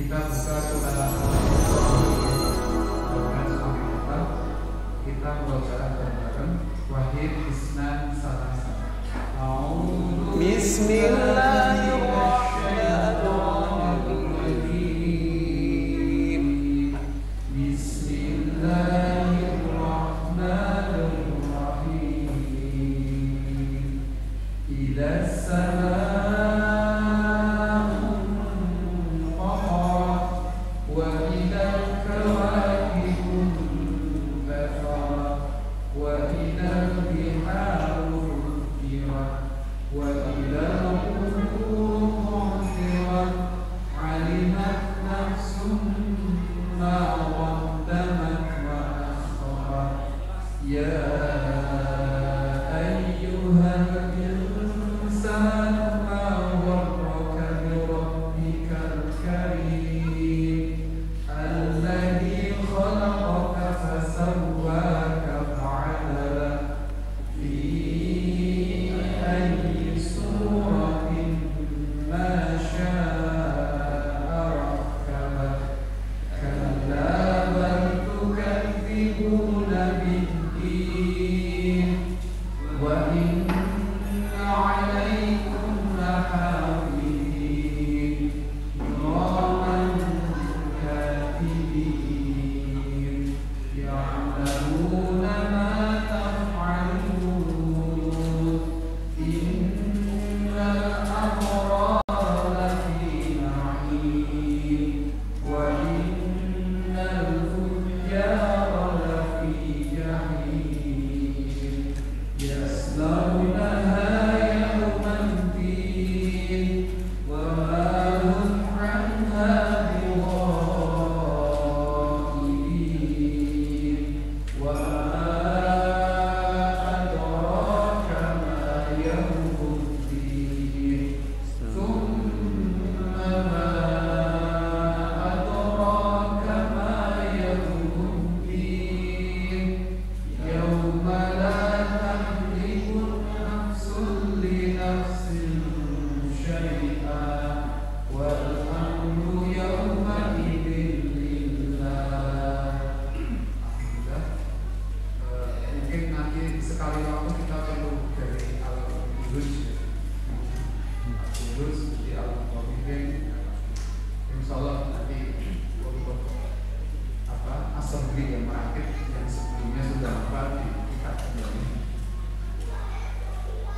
Kita buka surat kita membaca bareng Wahid Isnan Salasa. Bismillahirrahmanirrahim. Bismillahirrahmanirrahim. Ila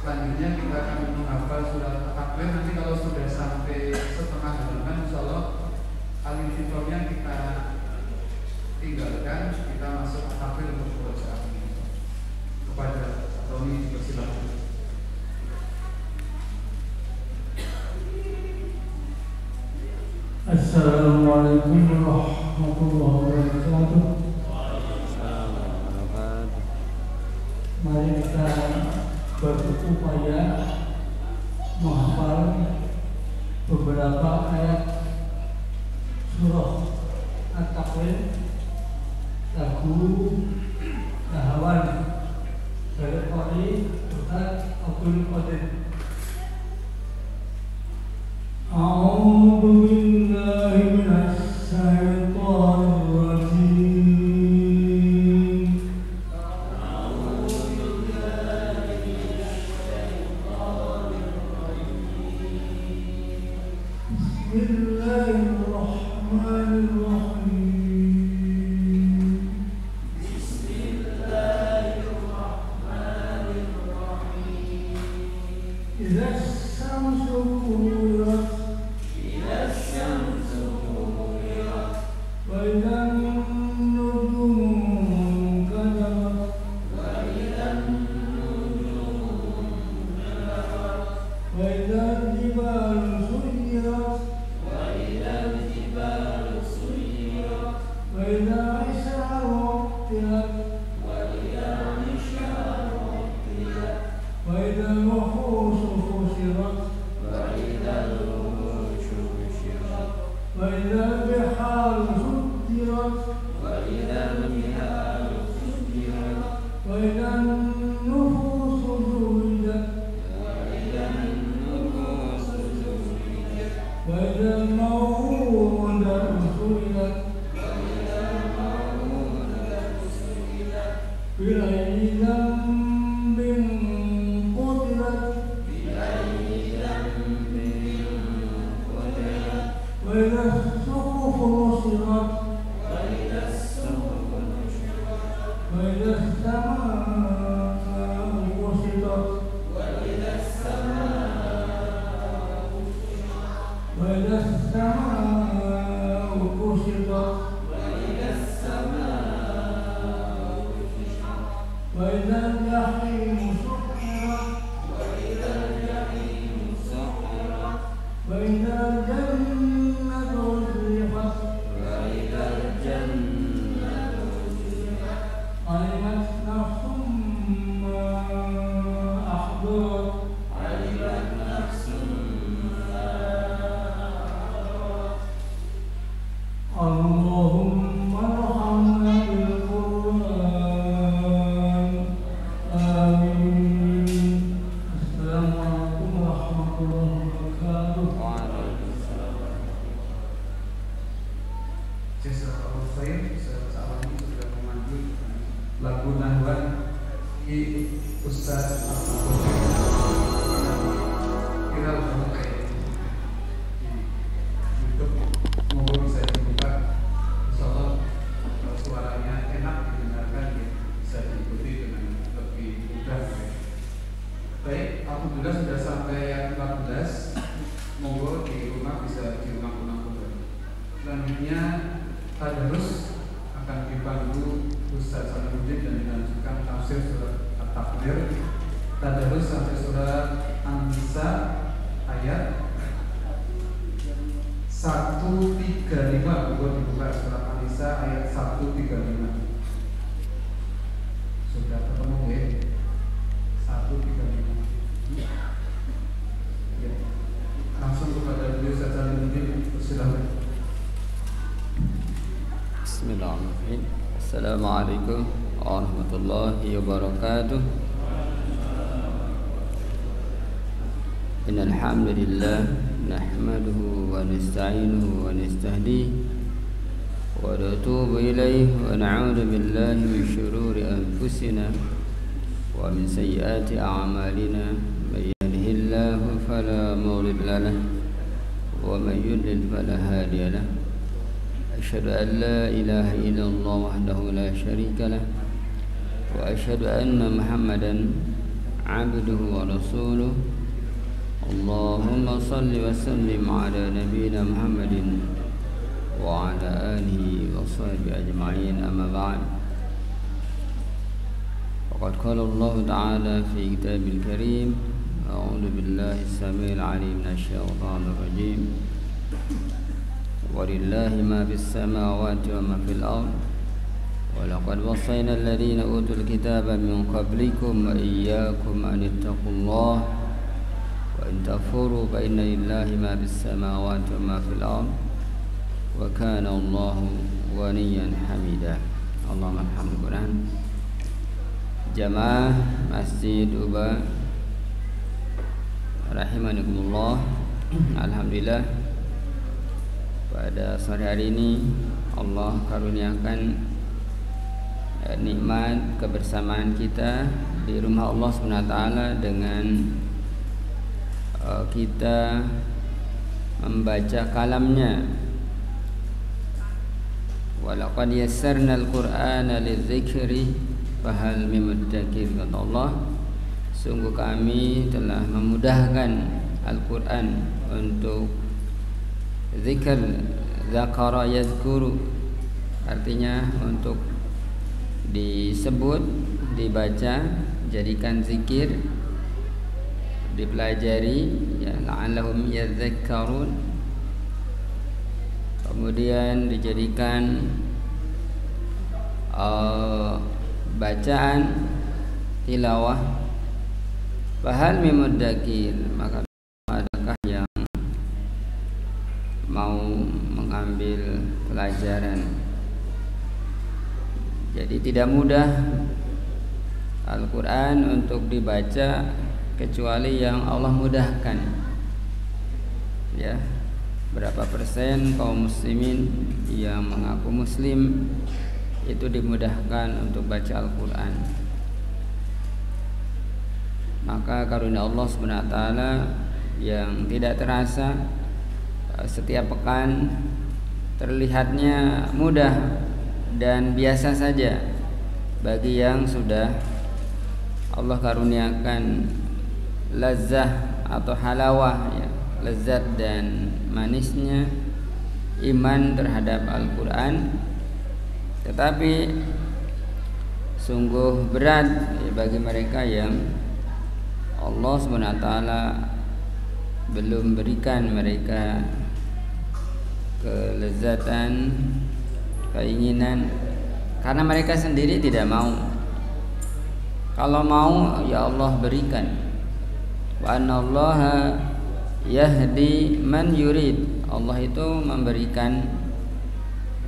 selanjutnya kita akan menghafal surat At-Takwir. Nanti kalau sudah sampai setengah halaman, insyaallah alif fitrahnya kita tinggalkan, kita masuk At-Takwir untuk bacaan ini. Kepada Tony dipersilakan. Assalamualaikum warahmatullahi wabarakatuh. Mari kita berupaya menghafal beberapa ayat surah At-Takwir, lagu Nahawan dari Qari Ustaz Abdul Qadir. A'udzu billahi minasy syaithanir rajim. وإذا الموءودة سئلت بأي ذنب قتلت وإذا الصحف نشرت وإذا السماء كشطت وإذا السماء كشطت وإذا الجحيم سعرت وإذا الجنة أزلفت علمت نفس ما أحضرت اللهم ارحمنا بالقرآن آمين. السلام عليكم ورحمة الله وبركاته. Jazakallahu khair. Saat ini sudah memandu lagu nahwan Ustaz viral banget kayak di YouTube. Moga bisa dibuka. Insyaallah suaranya enak didengarkan, ya, bisa diikuti dengan lebih mudah. Baik, alhamdulillah sudah sampai ayat 14. Moga di rumah bisa diulang-ulang kembali. Selanjutnya tadarus akan dipandu Ustaz Salahuddin dan dilanjutkan tafsir surat At-Takbir. Tadarus sampai surat An-Nisa ayat 135. Buat dibuka surat An-Nisa ayat 135. Sudah ketemu ya? 135. Ya. Langsung kepada beliau Ustaz Salahuddin, silakan. Bismillahirrahmanirrahim. Assalamualaikum warahmatullahi wabarakatuh. Innal hamdalillah nahmaduhu wa nasta'inuhu wa nastahdihi wa natubu ilayhi wa na'udzu billahi min shururi anfusina wa min sayyiati a'malina. May yahdihillahu fala mudilla lahu wa may yudlil fala hadiya lahu. أشهد أن لا إله إلا الله وحده لا شريك له وأشهد أن محمدا عبده ورسوله. اللهم صل وسلم على نبينا محمد وعلى آله وصحبه أجمعين. أما بعد، فقد قال الله تعالى في كتابه الكريم: أعوذ بالله السميع العليم من الشيطان الرجيم. ولله ما في السماوات وما في الأرض ولقد وصينا الذين أوتوا الكتاب من قبلكم وإياكم أن اتقوا الله وإن تكفروا فإن لله ما في السماوات وما في الأرض وكان الله غنيا حميدا. اللهم ارحم القرآن. Jamaah Masjid Uba rahimakumullah. Alhamdulillah, pada sore hari ini Allah karuniakan nikmat kebersamaan kita di rumah Allah SWT dengan kita membaca kalamnya. Walaqad yassarnal Qur'ana lidzikri fahal min muddakir. Kata Allah, sungguh kami telah memudahkan Al-Quran untuk zikr. Zakara yazkuru, artinya untuk disebut, dibaca, jadikan zikir, dipelajari, ya, la'allahum yadhakkarun. Kemudian dijadikan bacaan tilawah. Fahal min muddakir, maka adakah yang mau mengambil pelajaran? Jadi tidak mudah Al-Quran untuk dibaca kecuali yang Allah mudahkan. Ya, berapa persen kaum muslimin yang mengaku muslim itu dimudahkan untuk baca Al-Quran. Maka karunia Allah Subhanahu wa taala yang tidak terasa setiap pekan terlihatnya mudah dan biasa saja bagi yang sudah Allah karuniakan lazah atau halawah ya, lezat dan manisnya iman terhadap Al-Quran. Tetapi sungguh berat ya, bagi mereka yang Allah SWT belum berikan mereka kelezatan, keinginan, karena mereka sendiri tidak mau. Kalau mau ya Allah berikan. Wa annallaha yahdi man yurid. Allah itu memberikan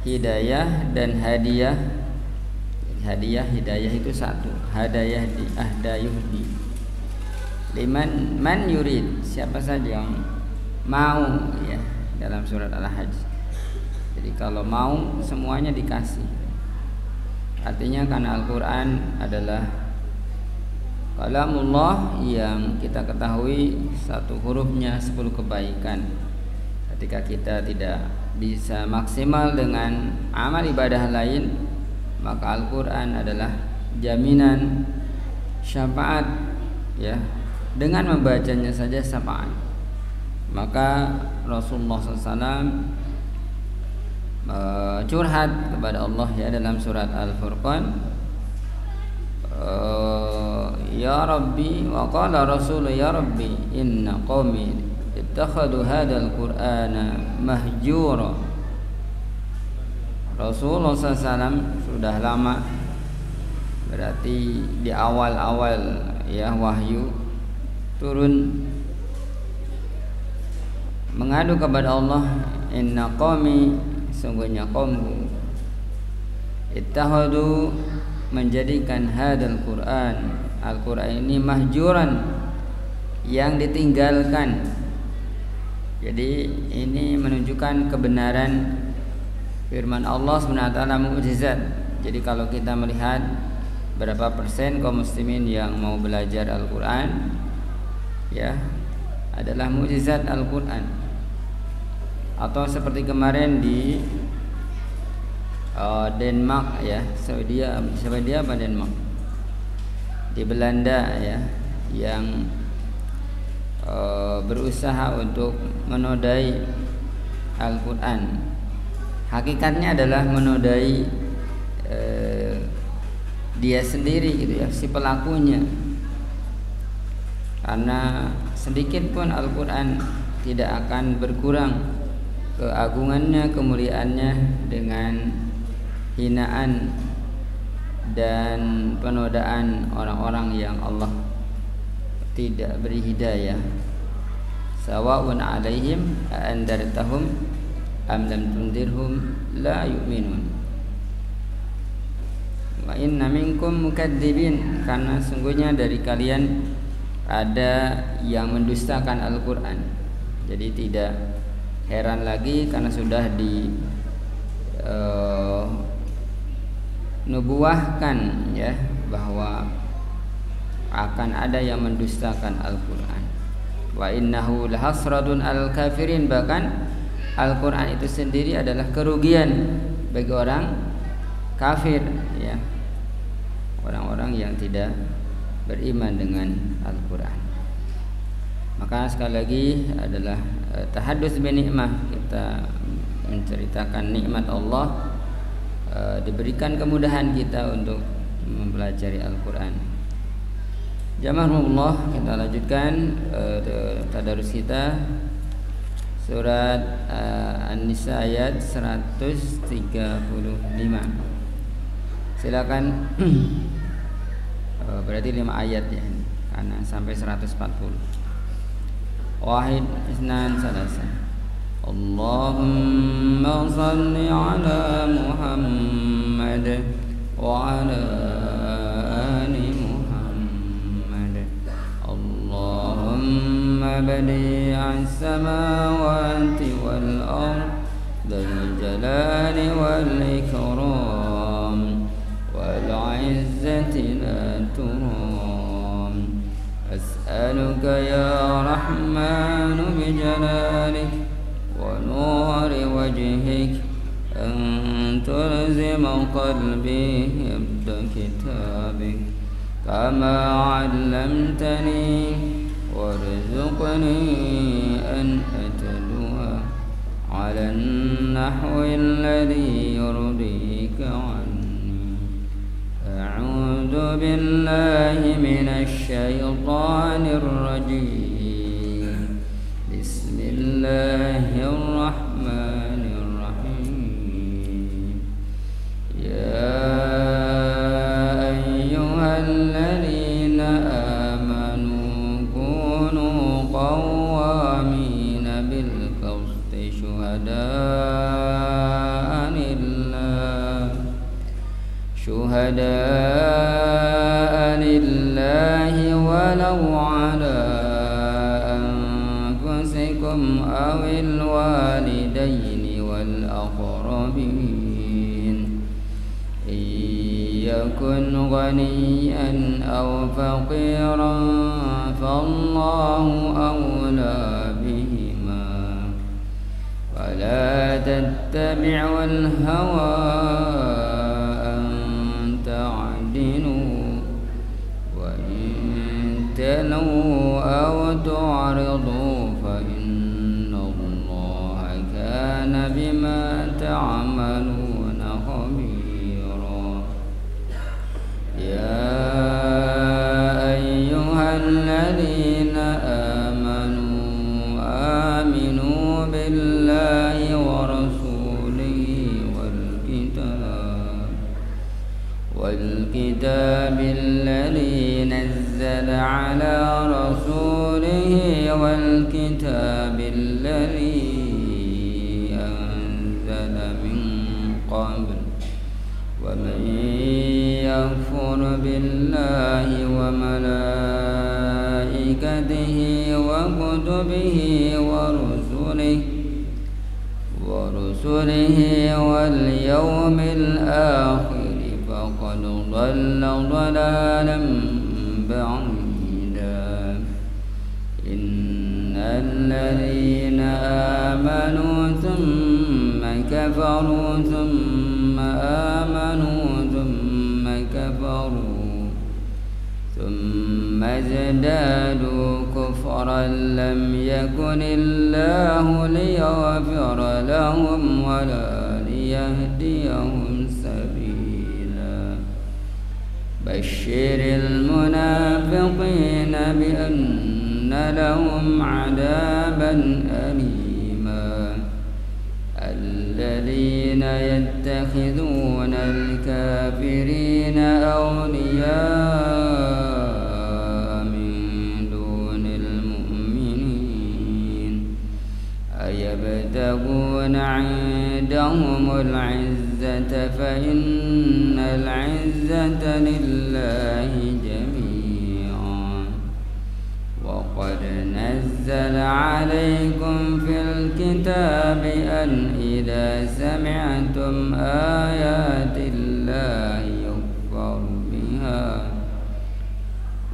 hidayah dan hadiah. Hidayah itu satu, hidayah di ahdayuhdi liman man yurid, siapa saja yang mau ya, dalam surat Al-Hajj. Jadi kalau mau semuanya dikasih. Artinya karena Al-Quran adalah kalamullah yang kita ketahui satu hurufnya 10 kebaikan. Ketika kita tidak bisa maksimal dengan amal ibadah lain, maka Al-Quran adalah jaminan syafaat ya, dengan membacanya saja syafaat. Maka Rasulullah SAW curhat kepada Allah ya dalam surat Al-Furqan, ya Rabbi, wa qala Rasul ya Rabbi inna qaumi ittakhadhu hadzal qur'ana mahjura. Rasulullah SAW sudah lama, berarti di awal-awal ya wahyu turun, mengadu kepada Allah, inna qaumi, sungguhnya kaumku, ittahadu, menjadikan hadal Quran, Al-Quran ini mahjuran, yang ditinggalkan. Jadi ini menunjukkan kebenaran firman Allah SWT mukjizat. Jadi kalau kita melihat berapa persen kaum muslimin yang mau belajar Al-Quran ya, adalah mukjizat Al-Quran. Atau seperti kemarin di Denmark ya, Swedia apa Denmark, di Belanda ya, yang berusaha untuk menodai Al-Quran. Hakikatnya adalah menodai dia sendiri gitu ya, si pelakunya. Karena sedikit pun Al-Quran tidak akan berkurang keagungannya, kemuliaannya dengan hinaan dan penodaan orang-orang yang Allah tidak beri hidayah. Sawa'un 'alaihim a'andartahum am lam tundirhum la yu'minun. Wa inna minkum mukadzibin, karena sungguhnya dari kalian ada yang mendustakan Al-Quran. Jadi tidak heran lagi karena sudah di nubuahkan ya, bahwa akan ada yang mendustakan Al-Quran. Wa innahu lahasradun al-kafirin, bahkan Al-Quran itu sendiri adalah kerugian bagi orang kafir ya, orang-orang yang tidak beriman dengan Al-Quran. Maka sekali lagi adalah tahaddus bi nikmah, kita menceritakan nikmat Allah, diberikan kemudahan kita untuk mempelajari Al-Quran. Jamaahullah, kita lanjutkan tadarus kita surat An-Nisa ayat 135. Silakan. Berarti 5 ayat ya, karena sampai 140. Wahid, isnan, salasa. Allahumma salli ala Muhammad wa ala ali Muhammad. Allahumma بديع السماوات والأرض ذا الجلال والإكرام والعزة لا ترام. أسألك يا رحمن بجلالك ونور وجهك أن تلزم قلبي حفظ كتابك كما علمتني وارزقني أن أتلو على النحو الذي يرضيك عني. أعوذ بالله من الشيطان الرجيم. بسم الله الرحمن الرحيم. يا أيها الذين آمنوا كونوا قوامين بالقسط شهداء لله ولو على أنفسكم أو الوالدين والأقربين إن يكن غنيا أو فقيرا فالله أولى بهما ولا تتبعوا الهوى أن تعدلوا وإن تلووا أو تعرضوا فإن الله كان بما تعملون خبيرا. يا أيها الذين آمنوا بالله ورسوله والكتاب الذي نزل على رسوله والكتاب الذي أنزل من قبل ومن يكفر بالله وملائكته وكتبه ورسله واليوم الآخر فقد ضل ضلالا بعيدا. إن الذين آمنوا ثم كفروا ثم آمنوا ثم كفروا ثم ازدادوا كفرا لم يكن الله ليغفر لهم ولا ليهديهم سبيلا. بشر المنافقين بأن لهم عذابا أليما. الذين يتخذون الكافرين أولياء من دون المؤمنين أيبتغون عندهم العزة فإن العزة لله جميعا. وقد نزل عليكم في الكتاب أن إذا سمعتم آيات الله يكفر بها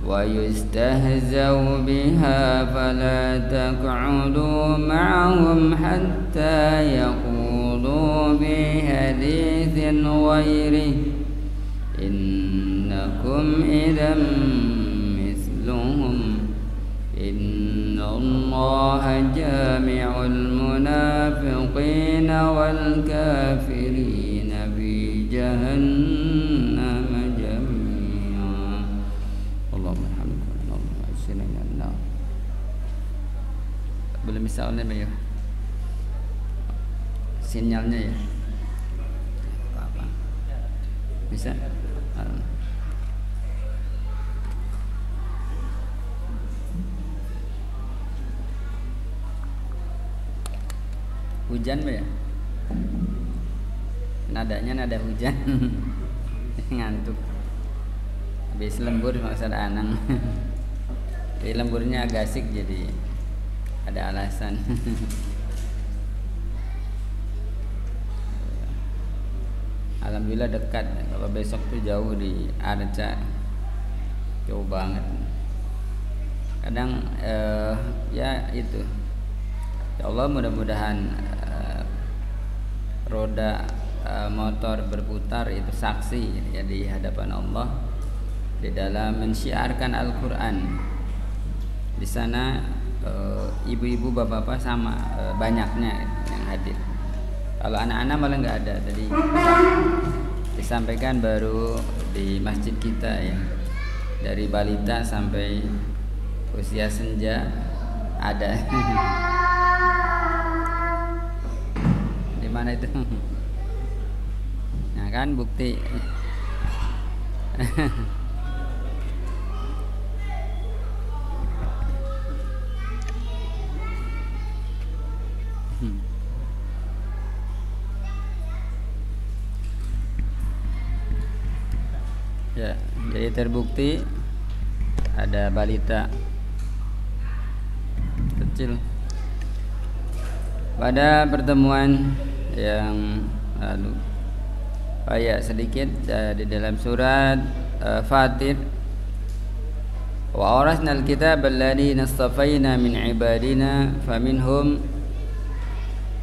ويستهزأ بها فلا تقعدوا معهم حتى يخوضوا في حديث غيره إنكم إذا مثلهم. إن الله جامع المنافقين والكافرين في جهنم جميعا. اللهم الحمد اللهم أجسنا من النار. Boleh misalnya ya sinyalnya ya apa bisa hujan ya nadanya nada hujan ngantuk habis lembur maksud anang jadi lemburnya agak asik jadi ada alasan. Alhamdulillah dekat. Kalau besok tuh jauh di Arca, jauh banget. Kadang ya itu. Ya Allah, mudah-mudahan roda motor berputar itu saksi ya di hadapan Allah di dalam mensyiarkan Al-Quran. Di sana ibu-ibu, bapak-bapak sama banyaknya yang hadir. Kalau anak-anak malah nggak ada. Tadi disampaikan baru di masjid kita ya, dari balita sampai usia senja ada. Di mana itu? Nah kan bukti. Ya, jadi terbukti ada balita kecil. Pada pertemuan yang lalu, sedikit di dalam surat Fatir, wa awrasnal kitab alladzi nastafaina min ibadina faminhum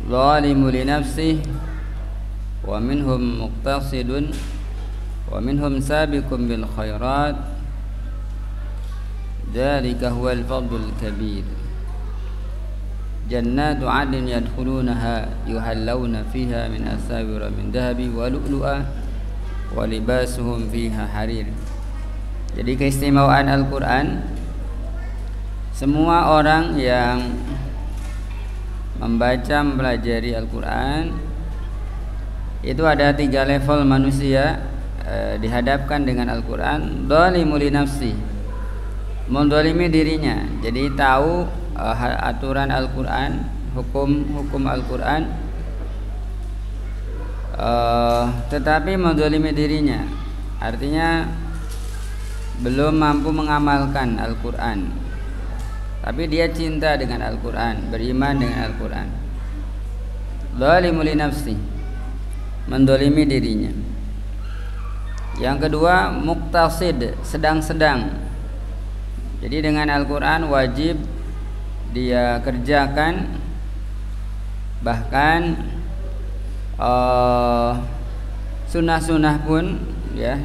zalimun li nafsihi wa minhum muqtasidun wa minhum sabiqun bil khairat dzalika huwal fadlul kabir jannatu 'adnin yadkhulunaha yuhallawna fiha min asawira min dhahabi wa lu'lu'a wa libasuhum fiha harir. Jadi keistimewaan Al-Qur'an, semua orang yang membaca mempelajari Al-Qur'an itu ada 3 level manusia dihadapkan dengan Al-Quran. Dzalimu li nafsi, mendolimi dirinya, jadi tahu aturan Al-Quran, hukum Al-Quran, tetapi mendolimi dirinya, artinya belum mampu mengamalkan Al-Quran, tapi dia cinta dengan Al-Quran, beriman dengan Al-Quran. Dzalimu li nafsi, mendolimi dirinya. Yang kedua, muqtasid, sedang-sedang. Jadi dengan Al-Quran wajib dia kerjakan, bahkan sunnah-sunnah pun ya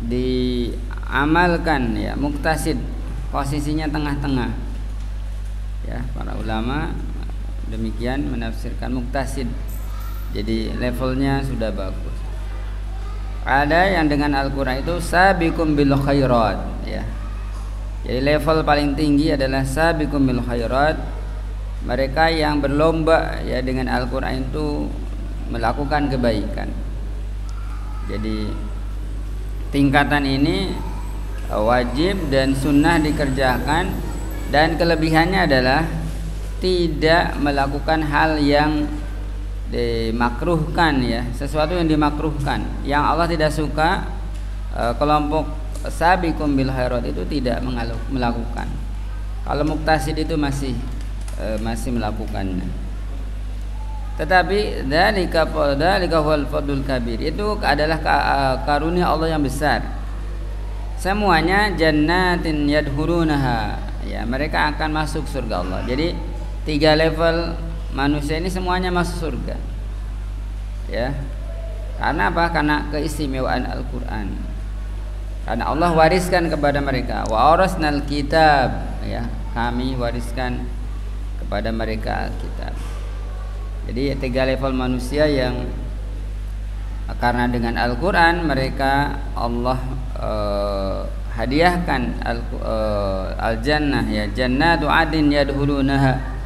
diamalkan ya. Muqtasid, posisinya tengah-tengah ya. Para ulama demikian menafsirkan muqtasid, jadi levelnya sudah bagus. Ada yang dengan Al-Quran itu sabiqum bil khairat ya. Jadi level paling tinggi adalah sabiqum bil khairat. Mereka yang berlomba ya dengan Al-Quran itu melakukan kebaikan. Jadi tingkatan ini wajib dan sunnah dikerjakan, dan kelebihannya adalah tidak melakukan hal yang dimakruhkan ya, sesuatu yang dimakruhkan, yang Allah tidak suka. Kelompok sabiqum bil khairat itu tidak melakukan. Kalau muqtasid itu masih melakukannya. Tetapi dzalika huwal fadlul kabir, itu adalah karunia Allah yang besar. Semuanya jannatin yadkhulunaha ya, mereka akan masuk surga Allah. Jadi 3 level manusia ini semuanya masuk surga ya. Karena apa? Karena keistimewaan Al-Quran. Karena Allah wariskan kepada mereka, wa awrasnal kitab ya, kami wariskan kepada mereka Alkitab. Jadi 3 level manusia yang karena dengan Al-Quran mereka Allah hadiahkan al-jannah ya, jannatu 'adnin yadkhulunaha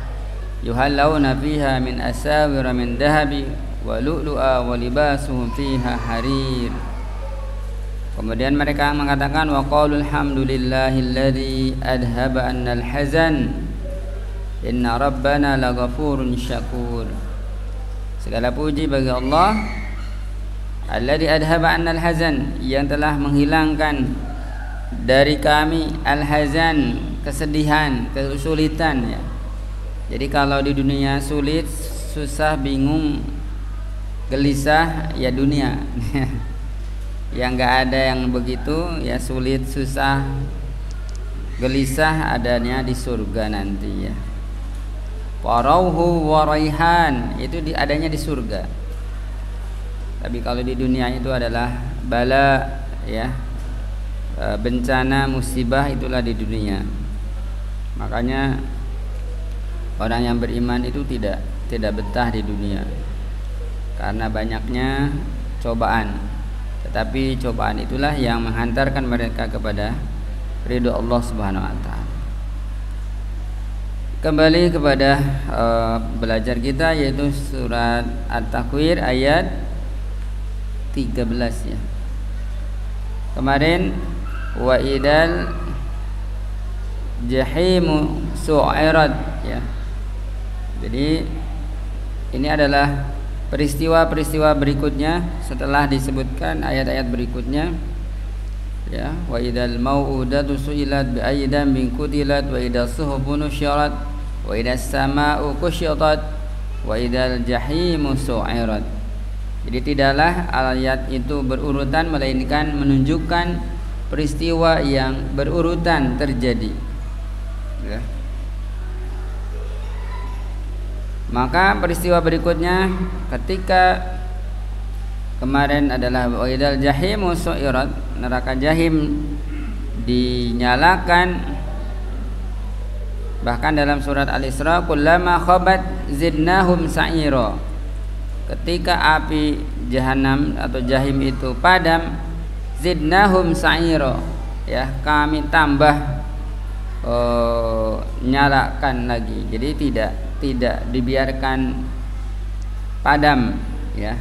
yuhallawna fiha min asawira min dhahabi wa lu'lu'a wa libasuhum fiha harir. Kemudian mereka mengatakan wa qalu alhamdulillahilladzi adhaba 'annal hazan inna rabbana laghafurun syakur. Segala puji bagi Allah alladzi adhaba 'annal hazan, yang telah menghilangkan dari kami al-hazan, kesedihan, kesulitan ya. Jadi kalau di dunia sulit, susah, bingung, gelisah, ya dunia. Yang nggak ada yang begitu, ya sulit, susah, gelisah adanya di surga nanti ya. Warauhu waraihan, itu adanya di surga. Tapi kalau di dunia itu adalah bala ya, bencana, musibah, itulah di dunia. Makanya orang yang beriman itu tidak betah di dunia karena banyaknya cobaan. Tetapi cobaan itulah yang menghantarkan mereka kepada ridho Allah Subhanahu wa taala. Kembali kepada belajar kita, yaitu surat At-Takwir ayat 13 ya. Kemarin wa idal jahimu su'irat ya. Jadi ini adalah peristiwa-peristiwa berikutnya setelah disebutkan ayat-ayat berikutnya ya. Wa idal mau'udatu su'ilat bi ayyi dambin qutilat wa idal suhufu nusyirat wa idas samaa'u kusyitat wa idal jahimu su'irat. Jadi tidaklah ayat itu berurutan melainkan menunjukkan peristiwa yang berurutan terjadi ya. Maka peristiwa berikutnya ketika kemarin adalah wa'idal jahimu su'irat, neraka jahim dinyalakan. Bahkan dalam surat Al-Isra, kullama khabat zidnahum sa'ira. Ketika api jahanam atau jahim itu padam, zidnahum sa'ira ya, kami tambah nyalakan lagi. Jadi tidak dibiarkan padam ya.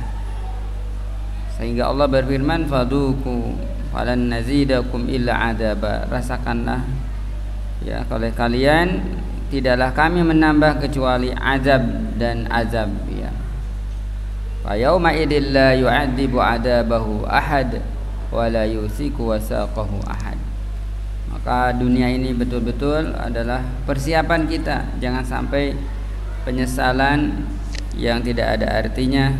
Sehingga Allah berfirman, faduku falan nazidakum illa adaba, rasakanlah ya oleh kalian, tidaklah kami menambah kecuali azab dan azab ya. Wa yauma idil la yu'adzibu adabahu ahad wa la yusiku wasaqahu ahad. Maka dunia ini betul-betul adalah persiapan kita, jangan sampai penyesalan yang tidak ada artinya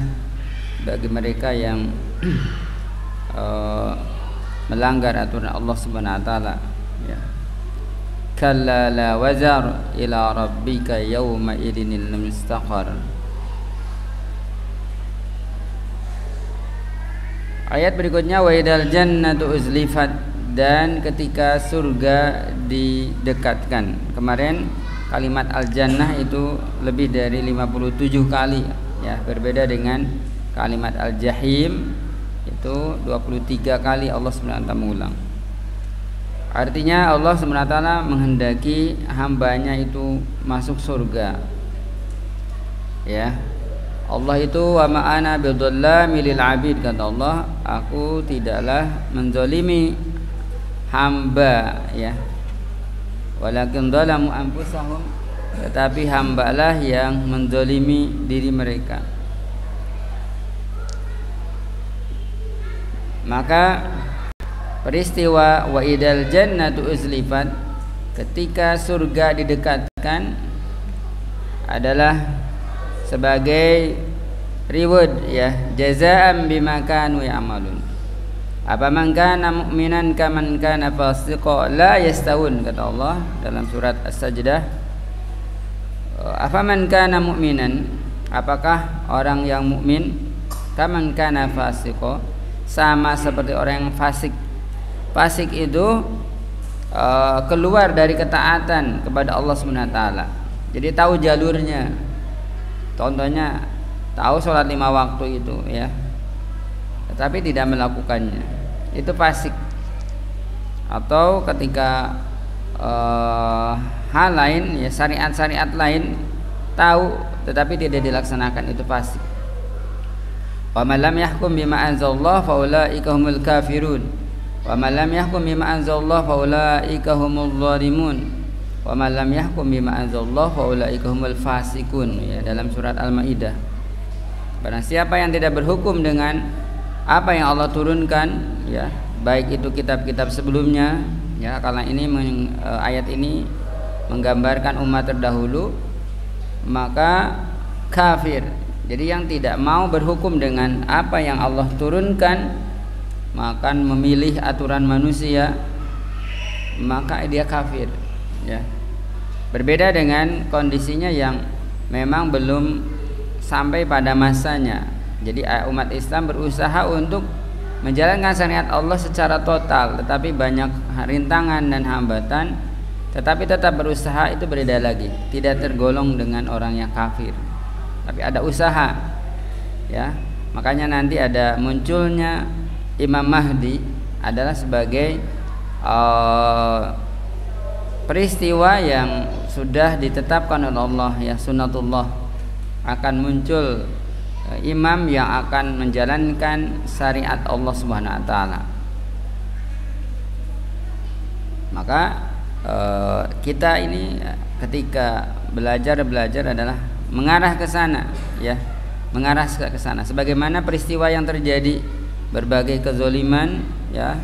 bagi mereka yang melanggar aturan Allah Subhanahu wa taala ya. Kalla la wazar ila rabbika yawma idinil mustaqar. Ayat berikutnya wa idal jannatu uzlifat, dan ketika surga didekatkan. Kemarin kalimat al-jannah itu lebih dari 57 kali ya, berbeda dengan kalimat al-jahim itu 23 kali Allah SWT mengulang. Artinya Allah SWT menghendaki hambanya itu masuk surga ya. Allah itu wa ma'ana bidhallami lil abid, kata Allah, aku tidaklah menzalimi hamba ya. Walakin dzalamu anfusahum, tetapi hambalah yang menzalimi diri mereka. Maka peristiwa wa idal jannatu uzlifat, ketika surga didekatkan, adalah sebagai reward ya, jazaa'an bima kanu ya'malun. Apa man kana mu'minan kaman kana fasiqa la yastawun, kata Allah dalam surat As-Sajdah. Apa man kana mu'minan, apakah orang yang mukmin, kaman kana fasiqa, sama seperti orang yang fasik. Fasik itu keluar dari ketaatan kepada Allah Subhanahu wa taala. Jadi tahu jalurnya. Contohnya tahu sholat 5 waktu itu ya, tetapi tidak melakukannya, itu fasik. Atau ketika hal lain ya, syariat-syariat lain tahu tetapi tidak dilaksanakan, itu fasik. Wa man lam yahkum bima anzalallah fa ulaika humul kafirun wa man lam yahkum bima anzalallah fa ulaika humul zalimun wa man lam yahkum bima anzalallah fa ulaika humul fasikun ya, dalam surat Al-Maidah. Barang siapa yang tidak berhukum dengan apa yang Allah turunkan ya, baik itu kitab-kitab sebelumnya ya, karena ini ayat ini menggambarkan umat terdahulu maka kafir. Jadi yang tidak mau berhukum dengan apa yang Allah turunkan, maka memilih aturan manusia, maka dia kafir, ya. Berbeda dengan kondisinya yang memang belum sampai pada masanya. Jadi umat Islam berusaha untuk menjalankan syariat Allah secara total, tetapi banyak rintangan dan hambatan, tetapi tetap berusaha, itu berbeda lagi. Tidak tergolong dengan orang yang kafir, tapi ada usaha, ya. Makanya nanti ada munculnya Imam Mahdi adalah sebagai peristiwa yang sudah ditetapkan oleh Allah, ya, sunnatullah. Akan muncul imam yang akan menjalankan syariat Allah Subhanahu wa taala. Maka kita ini ketika belajar adalah mengarah ke sana, ya, mengarah ke sana. Sebagaimana peristiwa yang terjadi, berbagai kezoliman, ya,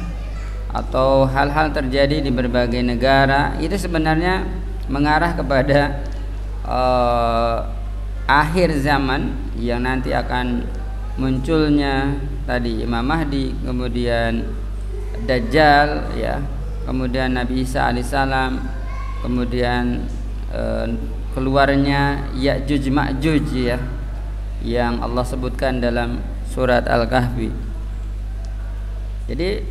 atau hal-hal terjadi di berbagai negara, itu sebenarnya mengarah kepada akhir zaman yang nanti akan munculnya tadi Imam Mahdi, kemudian Dajjal, ya, kemudian Nabi Isa alaihissalam, kemudian keluarnya Ya'juj Ma'juj, ya, yang Allah sebutkan dalam surat Al-Kahfi. Jadi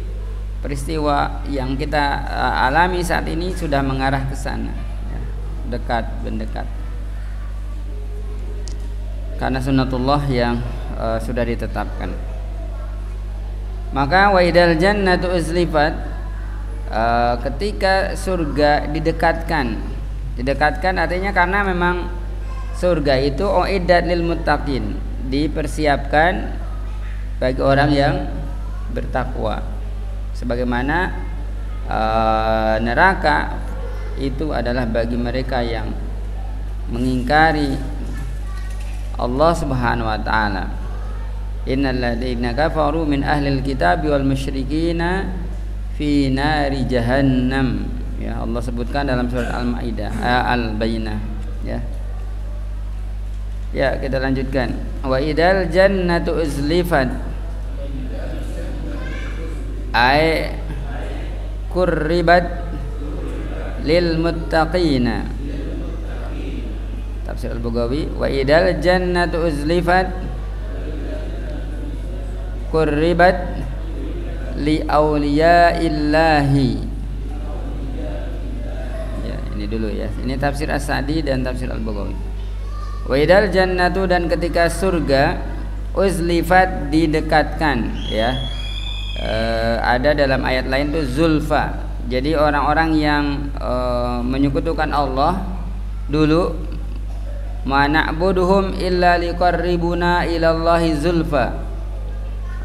peristiwa yang kita alami saat ini sudah mengarah ke sana, ya, mendekat. Karena sunnatullah yang sudah ditetapkan. Maka wa idal jannatu uzlifat, ketika surga didekatkan artinya karena memang surga itu uiddat lil muttaqin, dipersiapkan bagi orang yang bertakwa. Sebagaimana neraka itu adalah bagi mereka yang mengingkari Allah Subhanahu wa taala. Innal ladzina kafaru min ahlil kitabi wal musyrikina fi nari jahannam. Ya, Allah sebutkan dalam surat Al-Maidah, Al-Bayyinah, ya. Ya, kita lanjutkan. Wa idal jannatu uzlifat, ay qurribat lil muttaqina. Tafsir Al-Baghawi, wa idal jannatu uzlifat qurribat li awliyaillahi. Ya, ini dulu, ya. Ini tafsir As-Sa'di dan tafsir Al-Baghawi. Wa idal jannatu, dan ketika surga uzlifat didekatkan, ya. Ada dalam ayat lain tuh zulfa. Jadi orang-orang yang menyekutukan Allah dulu, ma na'buduhum illa liqarribuna ilallahi zulfa.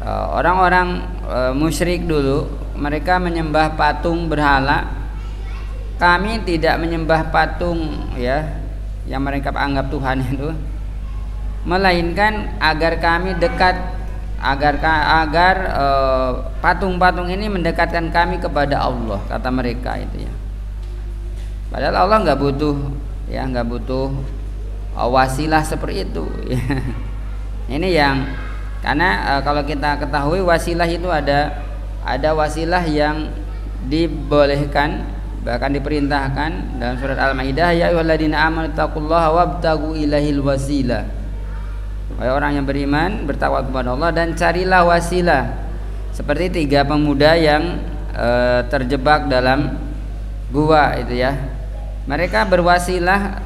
Orang-orang musyrik dulu, mereka menyembah patung berhala. Kami tidak menyembah patung, ya, yang mereka anggap Tuhan itu, melainkan agar kami dekat, agar patung-patung ini mendekatkan kami kepada Allah, kata mereka itu, ya. Padahal Allah nggak butuh, ya, nggak butuh wasilah seperti itu, ya. Ini yang karena kalau kita ketahui wasilah itu ada wasilah yang dibolehkan, bahkan diperintahkan dalam surat Al-Maidah, ya ayyuhalladzina amanu taqullaha wabtagu ilaihil wasilah. Wahai orang yang beriman, bertakwa kepada Allah dan carilah wasilah. Seperti 3 pemuda yang terjebak dalam gua itu, ya. Mereka berwasilah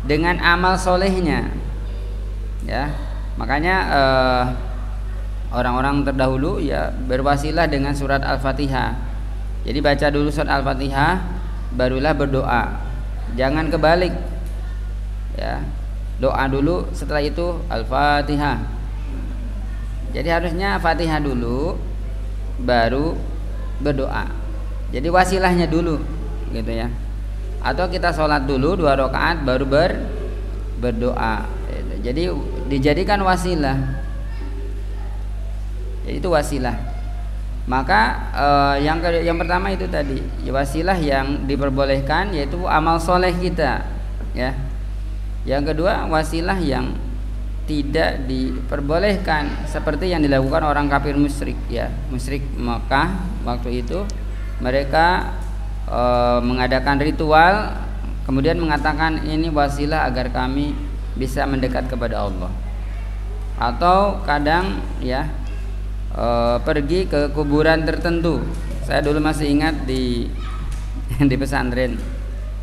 dengan amal solehnya, ya. Makanya orang-orang terdahulu, ya, berwasilah dengan surat Al-Fatihah. Jadi baca dulu surat Al-Fatihah, barulah berdoa. Jangan kebalik, ya. Doa dulu, setelah itu Al-Fatihah. Jadi harusnya Fatihah dulu, baru berdoa. Jadi wasilahnya dulu, gitu, ya. Atau kita sholat dulu 2 rakaat baru berdoa. Jadi dijadikan wasilah. Jadi itu wasilah. Maka yang pertama itu tadi, wasilah yang diperbolehkan yaitu amal soleh kita, ya. Yang kedua, wasilah yang tidak diperbolehkan seperti yang dilakukan orang kafir musyrik ya. Musyrik Mekah waktu itu mereka mengadakan ritual kemudian mengatakan ini wasilah agar kami bisa mendekat kepada Allah. Atau kadang ya pergi ke kuburan tertentu. Saya dulu masih ingat di pesantren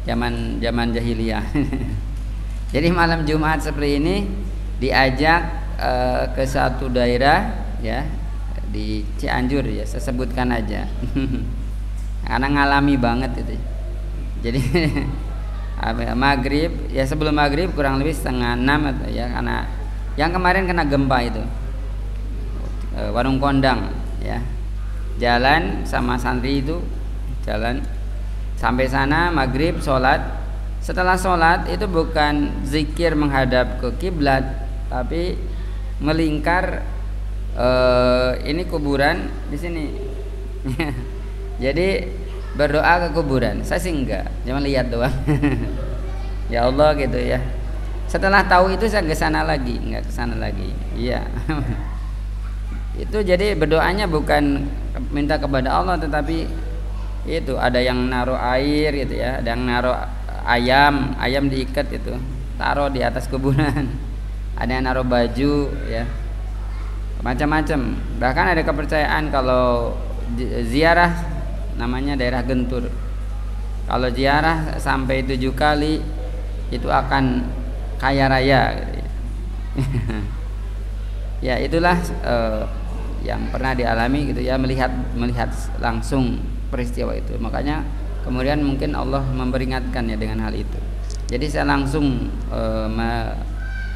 zaman jahiliyah. Jadi malam Jumat seperti ini diajak ke satu daerah ya di Cianjur ya, saya sebutkan aja. Karena ngalami banget itu. Jadi maghrib ya, sebelum maghrib kurang lebih 5:30 atau ya, karena yang kemarin kena gempa itu warung kondang ya, jalan sama santri itu jalan sampai sana maghrib sholat. Setelah sholat itu bukan zikir menghadap ke kiblat, tapi melingkar ini kuburan di sini. Jadi berdoa ke kuburan. Saya sih enggak, cuma lihat doang. Ya Allah gitu ya. Setelah tahu itu saya ke sana lagi, enggak ke sana lagi. Iya. Itu jadi berdoanya bukan minta kepada Allah, tetapi itu ada yang naruh air gitu ya, ada yang naruh ayam diikat itu, taruh di atas kuburan. Ada yang naruh baju ya, macam-macam. Bahkan ada kepercayaan kalau ziarah, namanya daerah Gentur, kalau ziarah sampai 7 kali itu akan kaya raya gitu ya. Ya itulah yang pernah dialami gitu ya, melihat langsung peristiwa itu. Makanya kemudian mungkin Allah memperingatkan ya dengan hal itu. Jadi saya langsung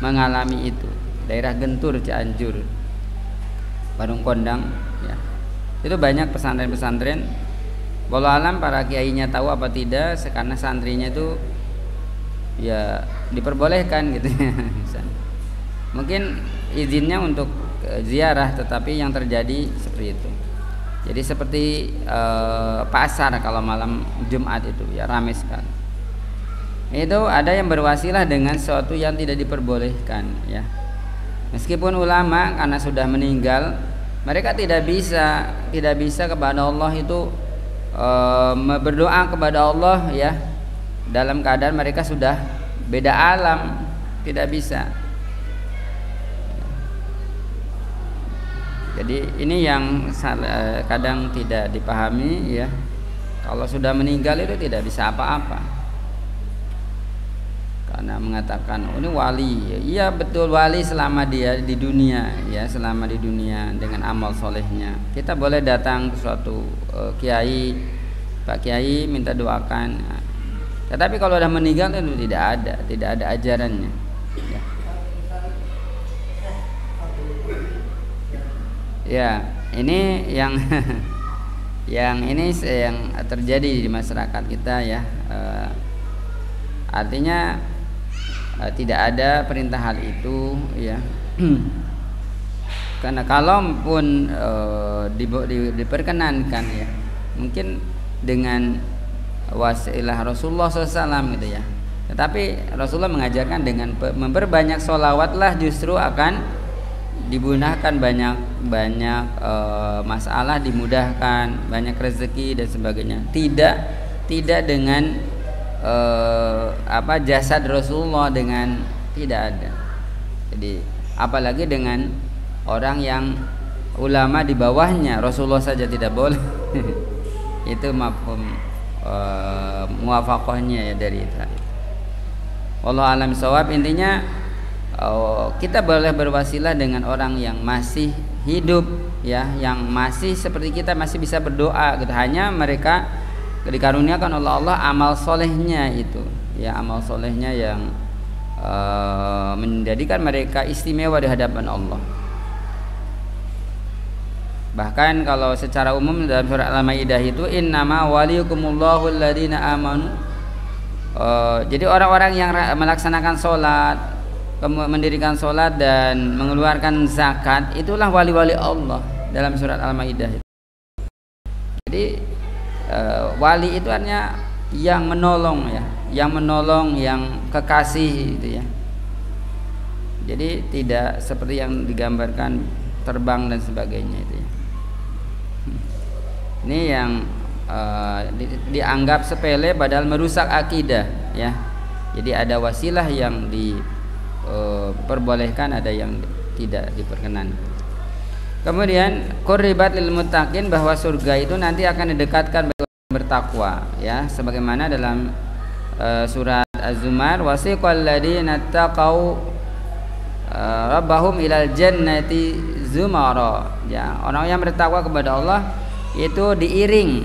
mengalami itu, daerah Gentur Cianjur, warung kondang ya. Itu banyak pesantren-pesantren. Wallahu alam para kiainya tahu apa tidak, karena santrinya itu ya diperbolehkan gitu ya. Mungkin izinnya untuk ziarah, tetapi yang terjadi seperti itu. Jadi seperti pasar kalau malam Jumat itu ya ramai sekali. Itu ada yang berwasilah dengan sesuatu yang tidak diperbolehkan ya. Meskipun ulama karena sudah meninggal, mereka tidak bisa kepada Allah itu berdoa kepada Allah ya dalam keadaan mereka sudah beda alam, tidak bisa. Jadi ini yang kadang tidak dipahami ya. Kalau sudah meninggal itu tidak bisa apa-apa. Karena mengatakan oh, ini wali. Iya betul, wali selama dia di dunia ya, selama di dunia dengan amal solehnya. Kita boleh datang ke suatu kiai, Pak Kiai minta doakan. Tetapi kalau sudah meninggal itu tidak ada ajarannya. Ya. Ya, ini yang yang terjadi di masyarakat kita ya. Artinya tidak ada perintah hal itu ya. Karena kalaupun diperkenankan ya, mungkin dengan wasilah Rasulullah SAW gitu ya. Tetapi Rasulullah mengajarkan dengan memperbanyak sholawatlah justru akan dimudahkan banyak masalah, dimudahkan banyak rezeki dan sebagainya. Tidak dengan jasad Rasulullah, dengan tidak ada. Jadi apalagi dengan orang yang ulama di bawahnya, Rasulullah saja tidak boleh. Itu mafhum muwafaqahnya ya dari itu. Wallahu a'lam shawab. Intinya kita boleh berwasilah dengan orang yang masih hidup ya, yang masih seperti kita, masih bisa berdoa gitu. Hanya mereka dikaruniakan oleh Allah amal solehnya itu ya, amal solehnya yang menjadikan mereka istimewa di hadapan Allah. Bahkan kalau secara umum dalam surat Al-Maidah itu innama waliyukumullahu alladzina amanu. Jadi orang-orang yang melaksanakan sholat, mendirikan sholat dan mengeluarkan zakat, itulah wali-wali Allah dalam surat Al-Maidah. Jadi wali itu artinya yang menolong ya, yang kekasih gitu ya. Jadi tidak seperti yang digambarkan terbang dan sebagainya itu ya. Ini yang dianggap sepele padahal merusak akidah ya. Jadi ada wasilah yang diperbolehkan, ada yang tidak diperkenan. Kemudian qurribat lil muttaqin, bahwa surga itu nanti akan didekatkan bagi orang bertakwa ya, sebagaimana dalam surat Az-Zumar, wasiqal ladzina taqau rabbahum ilal jannati zumara ya, orang yang bertakwa kepada Allah itu diiring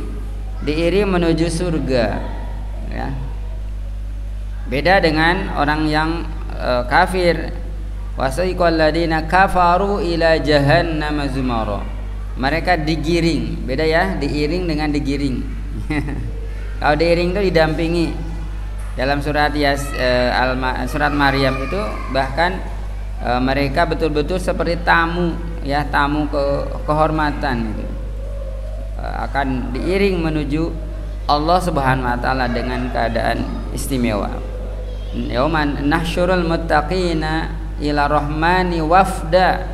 menuju surga ya. Beda dengan orang yang kafir, wasiqal ladzina kafaru ila jahannam zumara, mereka digiring. Beda ya, diiring dengan digiring. Kalau diiring itu didampingi. Dalam surat surat Maryam itu bahkan mereka betul-betul seperti tamu ya, tamu kehormatan gitu. Akan diiring menuju Allah Subhanahu wa taala dengan keadaan istimewa. Yauman nahsyurul muttaqina ila rahmani wafda,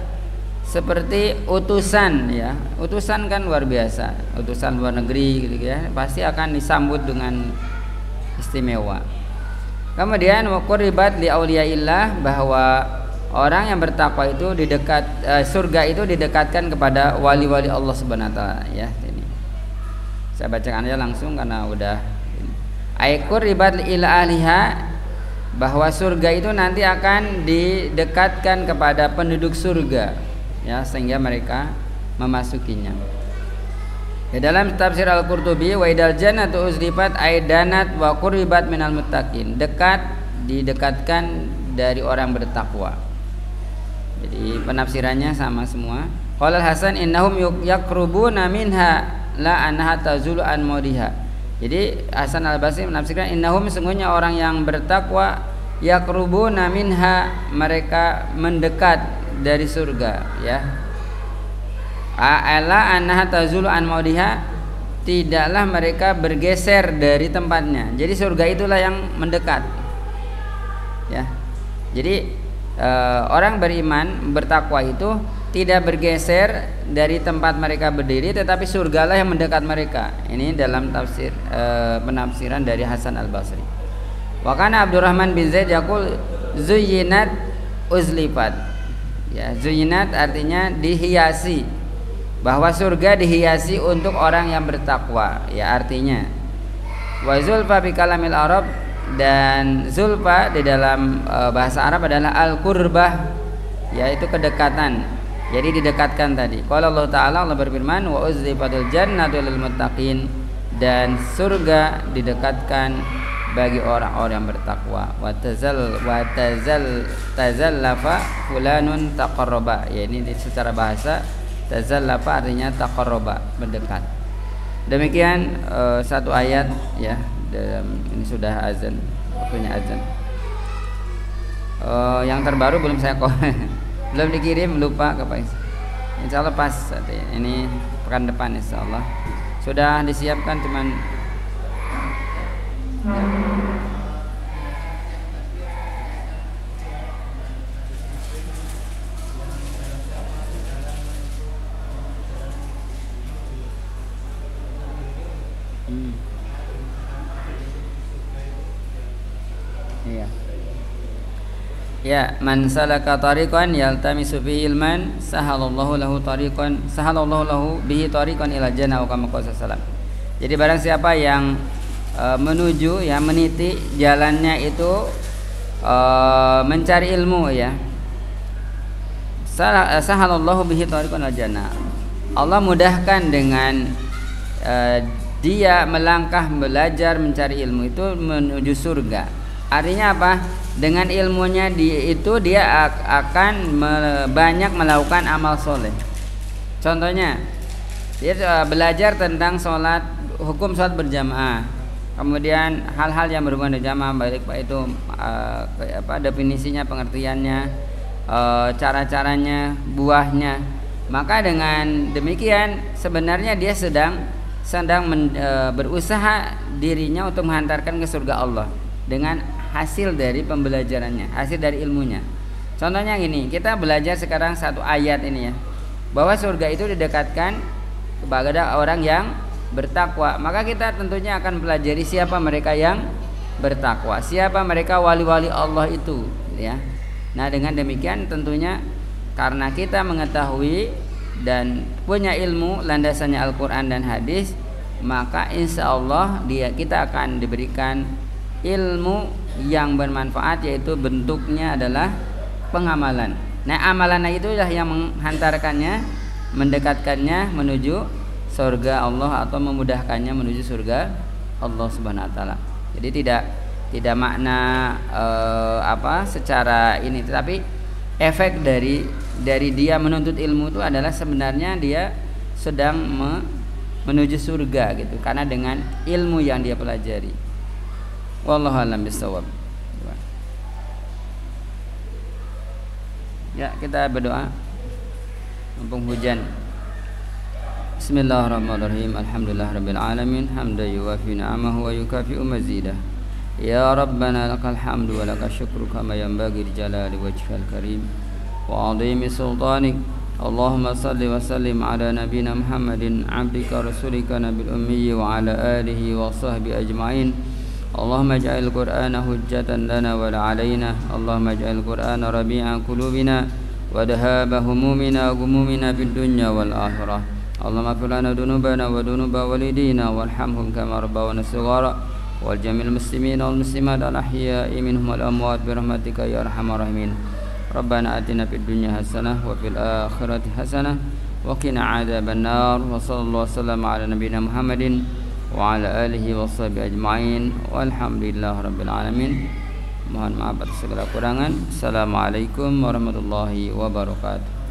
seperti utusan ya. Utusan kan luar biasa, utusan luar negeri gitu ya, pasti akan disambut dengan istimewa. Kemudian waqribat li auliyaillah, bahwa orang yang bertakwa itu surga itu didekatkan kepada wali-wali Allah Subhanahu wa taala ya. Ini saya bacakan aja langsung karena udah qurribat ila ahliha, bahwa surga itu nanti akan didekatkan kepada penduduk surga ya, sehingga mereka memasukinya. Di dalam tafsir Al-Qurtubi, wa idal jannatu uzlifat aidanat wa qurribat minal muttaqin, didekatkan dari orang bertakwa. Jadi penafsirannya sama semua. Qala Hasan innahum yaqrubuna minha la anha tazulu an maudiha. Jadi Hasan Al-Basri menafsirkan innahum, sesungguhnya orang yang bertakwa, yaqrubuna minha, mereka mendekat dari surga ya. Ala anha tazulu an maudiha, tidaklah mereka bergeser dari tempatnya. Jadi surga itulah yang mendekat ya. Jadi orang beriman bertakwa itu tidak bergeser dari tempat mereka berdiri, tetapi surgalah yang mendekat mereka. Ini dalam tafsir penafsiran dari Hasan Al-Basri. Wa kana Abdurrahman bin Zaid yaqul zuyyinat uzlifat. Ya, zuyyinat artinya dihiasi, bahwa surga dihiasi untuk orang yang bertakwa. Ya, artinya wa zulfa bi kalamil Arab, dan zulfa di dalam bahasa Arab adalah al-qurbah, yaitu kedekatan. Jadi didekatkan tadi. Qala Allah Ta'ala, Allah berfirman, wa uzlifatul jannatu lil muttaqin, dan surga didekatkan bagi orang-orang yang bertakwa. Wa tazallafa fulanun taqarraba. Ya, ini secara bahasa tazallafa artinya taqarraba, mendekat. Demikian satu ayat ya. Ini sudah azan, waktunya azan. Yang terbaru belum saya belum dikirim, lupa ke Pak. Insyaallah pas ini pekan depan insyaallah. Sudah disiapkan, cuman iya. Ya, man salaka tariqan yaltamisu fihi ilman sahalallahu lahu bihi tariqan ila jannah, kama qala sallam. Jadi barang siapa yang menuju ya, meniti jalannya itu mencari ilmu ya, sahalallahu bihi tariqan ila jannah, Allah mudahkan dengan dia melangkah belajar mencari ilmu itu menuju surga. Artinya apa? Dengan ilmunya dia akan banyak melakukan amal soleh. Contohnya, dia belajar tentang sholat, hukum sholat berjamaah, kemudian hal-hal yang berhubungan dengan jamaah, baik itu definisinya, pengertiannya, cara-caranya, buahnya. Maka dengan demikian sebenarnya dia sedang sedang berusaha dirinya untuk menghantarkan ke surga Allah dengan hasil dari pembelajarannya, hasil dari ilmunya. Contohnya gini, kita belajar sekarang satu ayat ini ya, bahwa surga itu didekatkan kepada orang yang bertakwa. Maka kita tentunya akan pelajari siapa mereka yang bertakwa, siapa mereka wali-wali Allah itu ya. Nah dengan demikian tentunya karena kita mengetahui dan punya ilmu landasannya Al-Quran dan hadis, maka insya Allah kita akan diberikan ilmu yang bermanfaat, yaitu bentuknya adalah pengamalan. Nah amalan itulah yang menghantarkannya, mendekatkannya menuju surga Allah atau memudahkannya menuju surga Allah Subhanahu wa taala. Jadi tidak makna secara ini, tetapi efek dari dia menuntut ilmu itu adalah sebenarnya dia sedang menuju surga gitu, karena dengan ilmu yang dia pelajari. Wallahu a'lam bishawab. Ya, kita berdoa mumpung hujan. Bismillahirrahmanirrahim. Alhamdulillahirabbil alamin, hamdan yuwafi ni'amahu wa yukafi'u mazidah. Ya Rabbana lakal hamdu wa lakal syukru kama yanbaghi li jalali wajhikal karim wa 'azimi sultanik. Allahumma salli wa sallim ala nabiyyina Muhammadin 'abdika rasulika nabiyil ummi wa ala alihi wa sahbihi ajma'in. Allahumma ij'al Qur'ana hujjatan lana wa la 'alaina. Allahumma ij'al Qur'ana rabi'a qulubina wa dhahaba humumina wa ghumumina fid dunya wal akhirah. Allahumma ighfir lana dhunubana wa dhunuba walidina warhamhum kama rabbawna shighara wal jamil muslimina wal muslimat al ahya'i minhum wal amwat bi rahmatika ya arhamar rahimin. Rabbana atina fid dunya hasanah wa fil akhirati hasanah wa qina adzaban nar. Wa sallallahu wasallam ala nabiyyina Muhammadin wa ala alihi wa sahbihi ajma'in walhamdulillahirabbil alamin. Mohon maaf atas segala kurangan. Assalamualaikum warahmatullahi wabarakatuh.